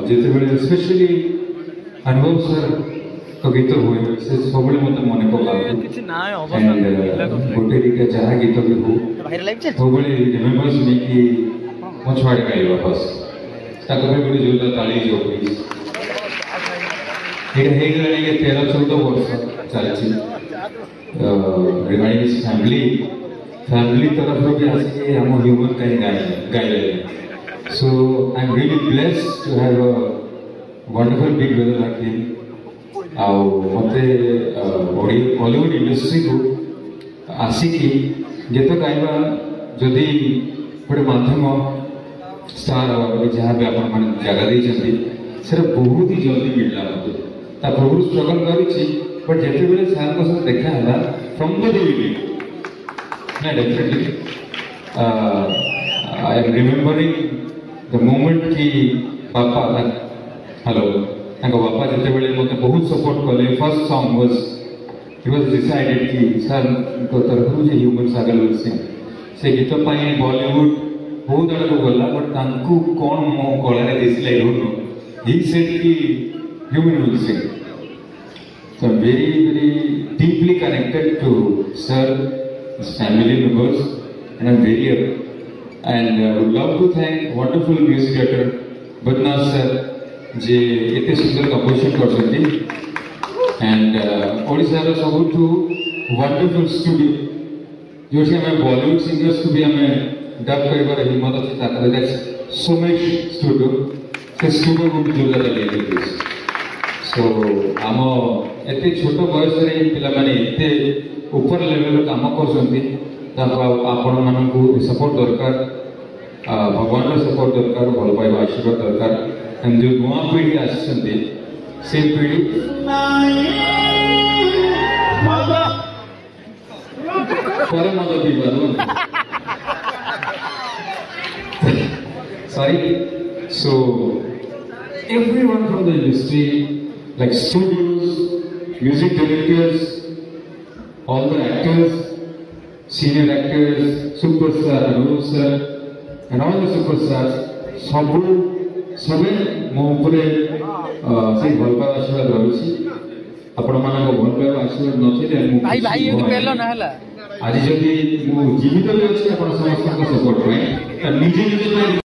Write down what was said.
जिते स्पेशली अनुभव सर तो गीत हुए से सब मत मन पका गोटे दिटा जहाँ गीत भी हो सब रिमेम्बर्स मी कि मो छुआ गाइबा बस गोटे जो ताली जो ये 13-14 वर्ष चलती रिगार्डिंग फैमिली तरफ भी आसिक आम ह्यूमन काइंड गाइले so I am really blessed to have a wonderful big brother like him आउ मते बॉलीवुड इंडस्ट्री को आसिकी गीत गाइबा जदि गोटे माध्यम स्टार अवार्ड जहाँ भी आप जगह देते सर बहुत ही जल्दी मिलला मत पूर्व स्ट्रगल करी बट जिते बड़े सर सहित देखा है फ्रॉम द बिगिनिंग ना definitely I am remembering the moment कि बापा हेलो बापा जिते बड़े मत बहुत सपोर्ट कले फर्स्ट सॉन्ग वाज डिसाइडेड कि सर तरफ जो ह्यूमन सागर विल सिंग से गीत बॉलीवुड बहुत आड़ को गला बट कौन मो कलार दिसला ही सेड कि human will sing. So I'm very, very deeply connected to Sir, his family members, and I'm very happy. And I would love to thank wonderful music director Badnath sir, जे इतने सुंदर composition कर सकते and Odisha row सबुठु wonderful studio जो कि हमें Bollywood singers को भी हमें डब करिबार हिम्मत अछि ताकत दैट्स सोमेश स्टूडियो से स्टूडियो को भी जोड़ा जाले सो आम एत छोट बयस पे ऊपर लेवल कम कर आपण सपोर्ट दरकार भगवान सपोर्ट दरकार भल पाइबा आशीर्वाद दरकार जो नुआ पीढ़ी आसी से पीढ़ी पर मत पीबार sorry so everyone from the industry like studios, music directors, all the actors, senior actors, superstar, Anup sir, and all the superstars, सबे मो उपरे से भल पाइबा आशीर्वाद रही आपण मान भल पाइबा आशीर्वाद नथिले भाई भाई ये पेलो ना हला आज जदी मो जीवित भी अछि आपण समस्त सपोर्ट पे निजे निजे